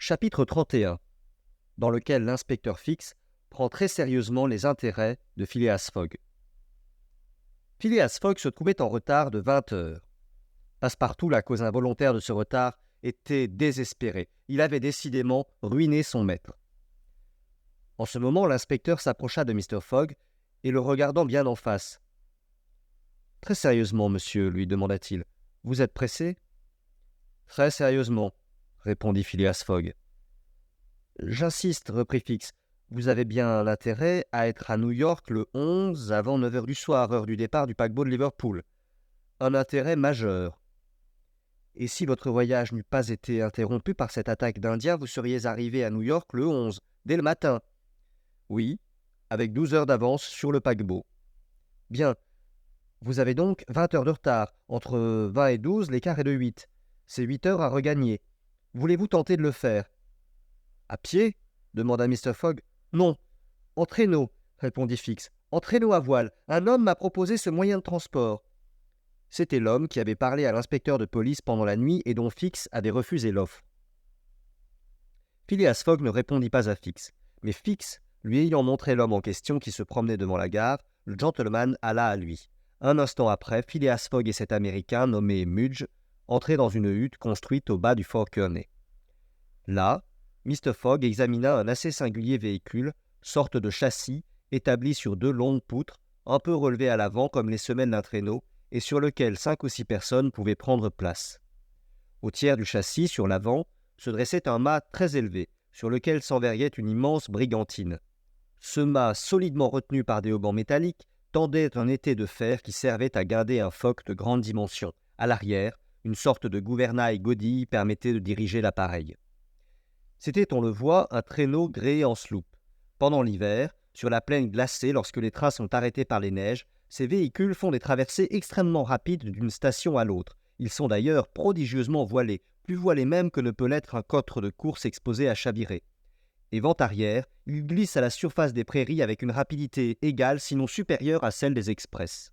Chapitre 31, dans lequel l'inspecteur Fix prend très sérieusement les intérêts de Phileas Fogg. Phileas Fogg se trouvait en retard de 20 heures. Passepartout, la cause involontaire de ce retard, était désespéré. Il avait décidément ruiné son maître. En ce moment, l'inspecteur s'approcha de Mr. Fogg et le regardant bien en face. « Très sérieusement, monsieur, lui demanda-t-il, vous êtes pressé ?»« Très sérieusement, » répondit Phileas Fogg. « J'insiste, reprit Fix. Vous avez bien l'intérêt à être à New York le 11 avant 9 heures du soir, heure du départ du paquebot de Liverpool. Un intérêt majeur. Et si votre voyage n'eût pas été interrompu par cette attaque d'Indiens, vous seriez arrivé à New York le 11, dès le matin. Oui, avec 12 heures d'avance sur le paquebot. Bien. Vous avez donc 20 heures de retard, entre 20 et 12, l'écart est de 8. C'est 8 heures à regagner. Voulez-vous tenter de le faire ? À pied ? Demanda Mr. Fogg. Non, en traîneau, répondit Fix. En traîneau à voile. Un homme m'a proposé ce moyen de transport. C'était l'homme qui avait parlé à l'inspecteur de police pendant la nuit et dont Fix avait refusé l'offre. Phileas Fogg ne répondit pas à Fix, mais Fix, lui ayant montré l'homme en question qui se promenait devant la gare, le gentleman alla à lui. Un instant après, Phileas Fogg et cet Américain, nommé Mudge, entraient dans une hutte construite au bas du fort Kearney. Là, Mr. Fogg examina un assez singulier véhicule, sorte de châssis, établi sur 2 longues poutres, un peu relevées à l'avant comme les semelles d'un traîneau, et sur lequel 5 ou 6 personnes pouvaient prendre place. Au tiers du châssis, sur l'avant, se dressait un mât très élevé, sur lequel s'enverriait une immense brigantine. Ce mât, solidement retenu par des haubans métalliques, tendait un étai de fer qui servait à garder un foc de grande dimension. À l'arrière, une sorte de gouvernail godille permettait de diriger l'appareil. C'était, on le voit, un traîneau gréé en sloop. Pendant l'hiver, sur la plaine glacée, lorsque les trains sont arrêtés par les neiges, ces véhicules font des traversées extrêmement rapides d'une station à l'autre. Ils sont d'ailleurs prodigieusement voilés, plus voilés même que ne peut l'être un cotre de course exposé à chavirer. Et vent arrière, ils glissent à la surface des prairies avec une rapidité égale, sinon supérieure à celle des express.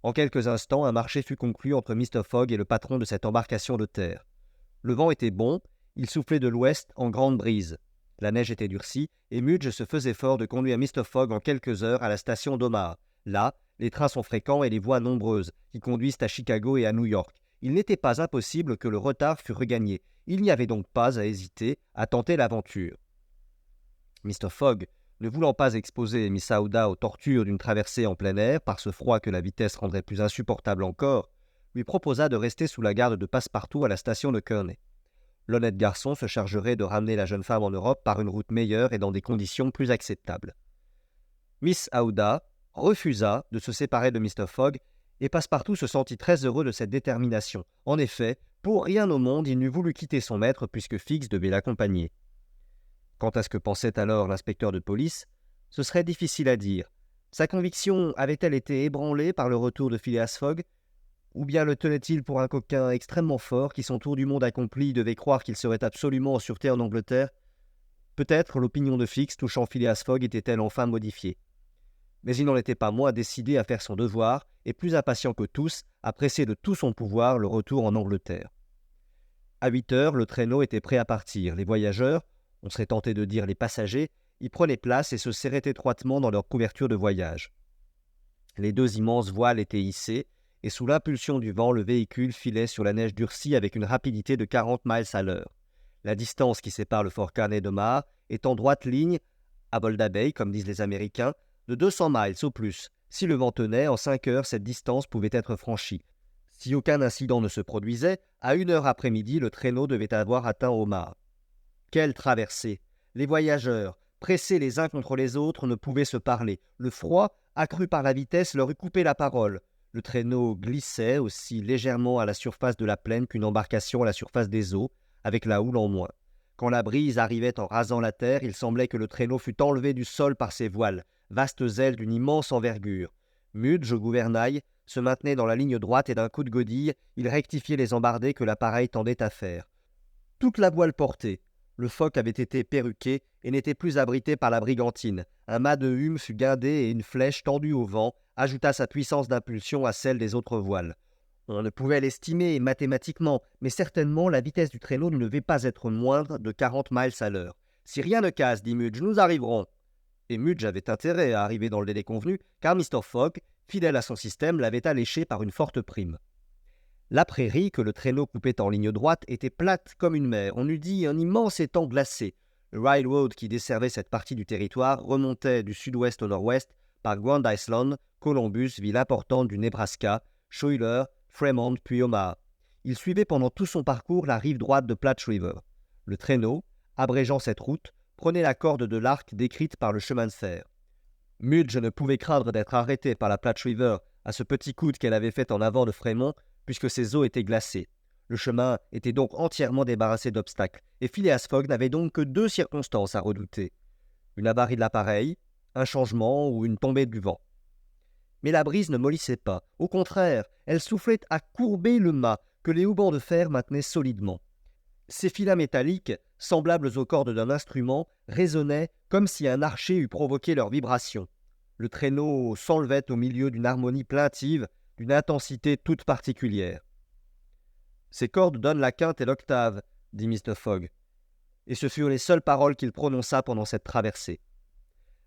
En quelques instants, un marché fut conclu entre Mr. Fogg et le patron de cette embarcation de terre. Le vent était bon, il soufflait de l'ouest en grande brise. La neige était durcie, et Mudge se faisait fort de conduire Mr. Fogg en quelques heures à la station d'Omaha. Là, les trains sont fréquents et les voies nombreuses, qui conduisent à Chicago et à New York. Il n'était pas impossible que le retard fût regagné. Il n'y avait donc pas à hésiter à tenter l'aventure. Mr. Fogg, ne voulant pas exposer Miss Aouda aux tortures d'une traversée en plein air, par ce froid que la vitesse rendrait plus insupportable encore, lui proposa de rester sous la garde de Passepartout à la station de Kearney. L'honnête garçon se chargerait de ramener la jeune femme en Europe par une route meilleure et dans des conditions plus acceptables. Miss Aouda refusa de se séparer de Mr. Fogg, et Passepartout se sentit très heureux de cette détermination. En effet, pour rien au monde, il n'eût voulu quitter son maître puisque Fix devait l'accompagner. Quant à ce que pensait alors l'inspecteur de police, ce serait difficile à dire. Sa conviction avait-elle été ébranlée par le retour de Phileas Fogg, ou bien le tenait-il pour un coquin extrêmement fort qui, son tour du monde accompli, devait croire qu'il serait absolument en sûreté en Angleterre? Peut-être l'opinion de Fix touchant Phileas Fogg était-elle enfin modifiée. Mais il n'en était pas moins décidé à faire son devoir, et plus impatient que tous, à presser de tout son pouvoir le retour en Angleterre. À 8 heures, le traîneau était prêt à partir. Les voyageurs, on serait tenté de dire les passagers, y prenaient place et se serraient étroitement dans leur couverture de voyage. Les 2 immenses voiles étaient hissées, et sous l'impulsion du vent, le véhicule filait sur la neige durcie avec une rapidité de 40 miles à l'heure. La distance qui sépare le fort Kearney d'Omaha est en droite ligne, à Bolda Bay, comme disent les Américains, de 200 miles au plus. Si le vent tenait, en 5 heures, cette distance pouvait être franchie. Si aucun incident ne se produisait, à 1 heure après-midi, le traîneau devait avoir atteint Omaha. Quelle traversée! Les voyageurs, pressés les uns contre les autres, ne pouvaient se parler. Le froid, accru par la vitesse, leur eût coupé la parole. Le traîneau glissait aussi légèrement à la surface de la plaine qu'une embarcation à la surface des eaux, avec la houle en moins. Quand la brise arrivait en rasant la terre, il semblait que le traîneau fût enlevé du sol par ses voiles, vastes ailes d'une immense envergure. Mudge, au gouvernail, se maintenait dans la ligne droite et d'un coup de godille, il rectifiait les embardées que l'appareil tendait à faire. Toute la voile portée, le foc avait été perruqué et n'était plus abrité par la brigantine. Un mât de hume fut guindé et une flèche tendue au vent ajouta sa puissance d'impulsion à celle des autres voiles. On ne pouvait l'estimer mathématiquement, mais certainement la vitesse du traîneau ne devait pas être moindre de 40 miles à l'heure. « Si rien ne casse, dit Mudge, nous arriverons. » Et Mudge avait intérêt à arriver dans le délai convenu, car Mr. Fogg, fidèle à son système, l'avait alléché par une forte prime. La prairie, que le traîneau coupait en ligne droite, était plate comme une mer, on eût dit un immense étang glacé. Le railroad qui desservait cette partie du territoire remontait du sud-ouest au nord-ouest par Grand Island, Columbus, ville importante du Nebraska, Schuyler, Fremont puis Omaha. Il suivait pendant tout son parcours la rive droite de Platte River. Le traîneau, abrégeant cette route, prenait la corde de l'arc décrite par le chemin de fer. Mudge ne pouvait craindre d'être arrêté par la Platte River à ce petit coude qu'elle avait fait en avant de Fremont, puisque ses eaux étaient glacées. Le chemin était donc entièrement débarrassé d'obstacles, et Phileas Fogg n'avait donc que 2 circonstances à redouter. Une avarie de l'appareil, un changement ou une tombée du vent. Mais la brise ne mollissait pas. Au contraire, elle soufflait à courber le mât que les haubans de fer maintenaient solidement. Ces filets métalliques, semblables aux cordes d'un instrument, résonnaient comme si un archer eût provoqué leur vibration. Le traîneau s'enlevait au milieu d'une harmonie plaintive, d'une intensité toute particulière. « Ces cordes donnent la quinte et l'octave, » dit Mr. Fogg, et ce furent les seules paroles qu'il prononça pendant cette traversée.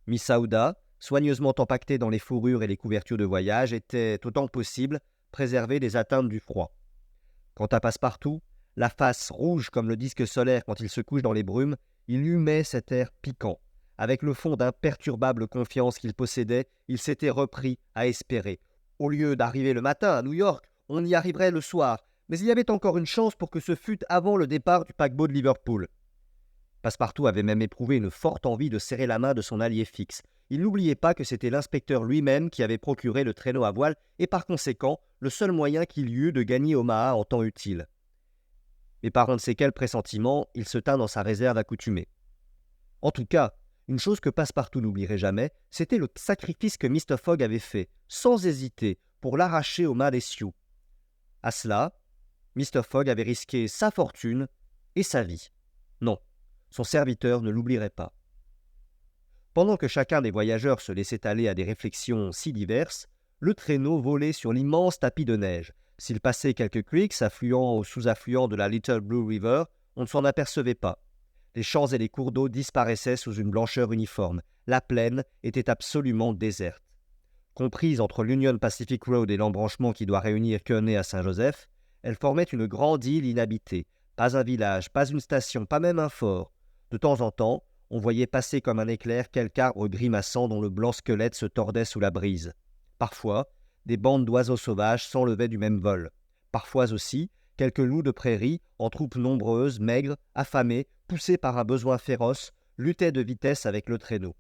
Miss Aouda, soigneusement empaquetée dans les fourrures et les couvertures de voyage, était, autant que possible, préservée des atteintes du froid. Quant à Passepartout, la face rouge comme le disque solaire quand il se couche dans les brumes, il humait cet air piquant. Avec le fond d'imperturbable confiance qu'il possédait, il s'était repris à espérer. Au lieu d'arriver le matin à New York, on y arriverait le soir, mais il y avait encore une chance pour que ce fût avant le départ du paquebot de Liverpool. Passepartout avait même éprouvé une forte envie de serrer la main de son allié fixe. Il n'oubliait pas que c'était l'inspecteur lui-même qui avait procuré le traîneau à voile et par conséquent le seul moyen qu'il y eût de gagner Omaha en temps utile. Mais par on ne sait quel pressentiment, il se tint dans sa réserve accoutumée. En tout cas, une chose que Passepartout n'oublierait jamais, c'était le sacrifice que Mr. Fogg avait fait, sans hésiter, pour l'arracher aux mains des Sioux. À cela, Mr. Fogg avait risqué sa fortune et sa vie. Non, son serviteur ne l'oublierait pas. Pendant que chacun des voyageurs se laissait aller à des réflexions si diverses, le traîneau volait sur l'immense tapis de neige. S'il passait quelques creeks, affluents ou sous-affluents de la Little Blue River, on ne s'en apercevait pas. Les champs et les cours d'eau disparaissaient sous une blancheur uniforme. La plaine était absolument déserte. Comprise entre l'Union Pacific Road et l'embranchement qui doit réunir Kearney à Saint-Joseph, elle formait une grande île inhabitée. Pas un village, pas une station, pas même un fort. De temps en temps, on voyait passer comme un éclair quelque arbre grimaçant dont le blanc squelette se tordait sous la brise. Parfois, des bandes d'oiseaux sauvages s'enlevaient du même vol. Parfois aussi, quelques loups de prairie, en troupes nombreuses, maigres, affamés, poussés par un besoin féroce, luttaient de vitesse avec le traîneau.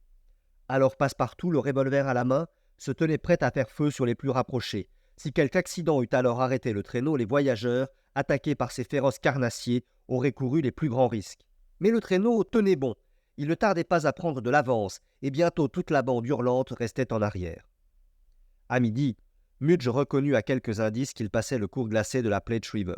Alors Passepartout, le revolver à la main, se tenait prêt à faire feu sur les plus rapprochés. Si quelque accident eût alors arrêté le traîneau, les voyageurs, attaqués par ces féroces carnassiers, auraient couru les plus grands risques. Mais le traîneau tenait bon. Il ne tardait pas à prendre de l'avance, et bientôt toute la bande hurlante restait en arrière. À midi, Mudge reconnut à quelques indices qu'il passait le cours glacé de la Platte River.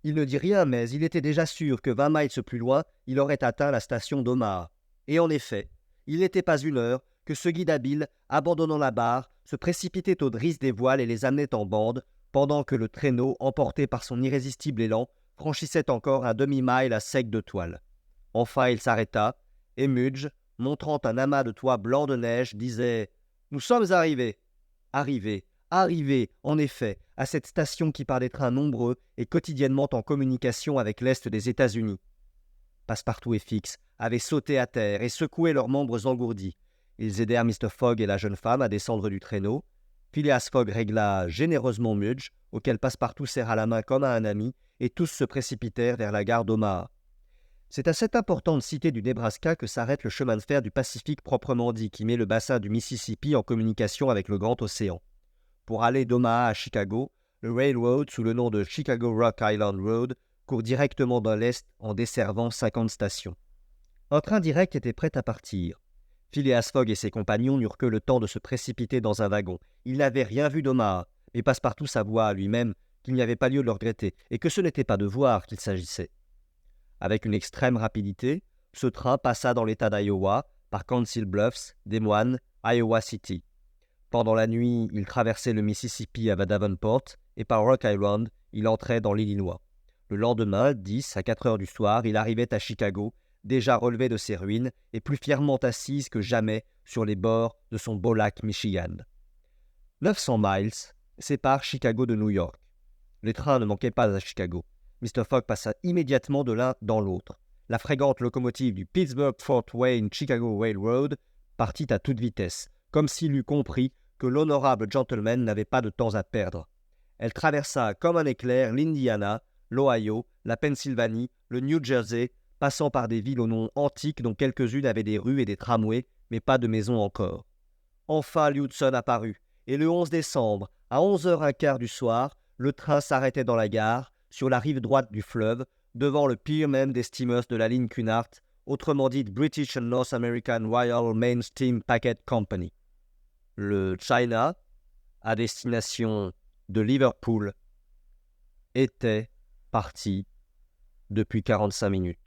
Il ne dit rien, mais il était déjà sûr que 20 miles plus loin, il aurait atteint la station d'Omaha. Et en effet, il n'était pas une heure que ce guide habile, abandonnant la barre, se précipitait aux drisses des voiles et les amenait en bande, pendant que le traîneau, emporté par son irrésistible élan, franchissait encore un demi-mile à sec de toile. Enfin il s'arrêta, et Mudge, montrant un amas de toits blancs de neige, disait « Nous sommes arrivés !» Arrivés, en effet, à cette station qui par des trains nombreux est quotidiennement en communication avec l'Est des États-Unis. Passepartout et Fix avaient sauté à terre et secoué leurs membres engourdis. Ils aidèrent Mr. Fogg et la jeune femme à descendre du traîneau. Phileas Fogg régla généreusement Mudge, auquel Passepartout serra la main comme à un ami, et tous se précipitèrent vers la gare d'Omaha. C'est à cette importante cité du Nebraska que s'arrête le chemin de fer du Pacifique proprement dit, qui met le bassin du Mississippi en communication avec le grand océan. Pour aller d'Omaha à Chicago, le railroad, sous le nom de Chicago Rock Island Road, court directement dans l'est en desservant 50 stations. Un train direct était prêt à partir. Phileas Fogg et ses compagnons n'eurent que le temps de se précipiter dans un wagon. Ils n'avaient rien vu d'Omaha, mais Passepartout s'avoua à lui-même qu'il n'y avait pas lieu de le regretter et que ce n'était pas de voir qu'il s'agissait. Avec une extrême rapidité, ce train passa dans l'État d'Iowa, par Council Bluffs, Des Moines, Iowa City. Pendant la nuit, il traversait le Mississippi à Davenport et par Rock Island, il entrait dans l'Illinois. Le lendemain, 10 à 4 heures du soir, il arrivait à Chicago, déjà relevé de ses ruines et plus fièrement assise que jamais sur les bords de son beau lac Michigan. 900 miles séparent Chicago de New York. Les trains ne manquaient pas à Chicago. Mr. Fogg passa immédiatement de l'un dans l'autre. La fréquente locomotive du Pittsburgh-Fort Wayne Chicago Railroad partit à toute vitesse, comme s'il eût compris que l'honorable gentleman n'avait pas de temps à perdre. Elle traversa comme un éclair l'Indiana, l'Ohio, la Pennsylvanie, le New Jersey, passant par des villes aux noms antiques dont quelques-unes avaient des rues et des tramways, mais pas de maisons encore. Enfin l'Hudson apparut, et le 11 décembre, à 11h15 du soir, le train s'arrêtait dans la gare, sur la rive droite du fleuve, devant le pier même des steamers de la ligne Cunard, autrement dit British and North American Royal Main Steam Packet Company. Le China, à destination de Liverpool, était parti depuis 45 minutes.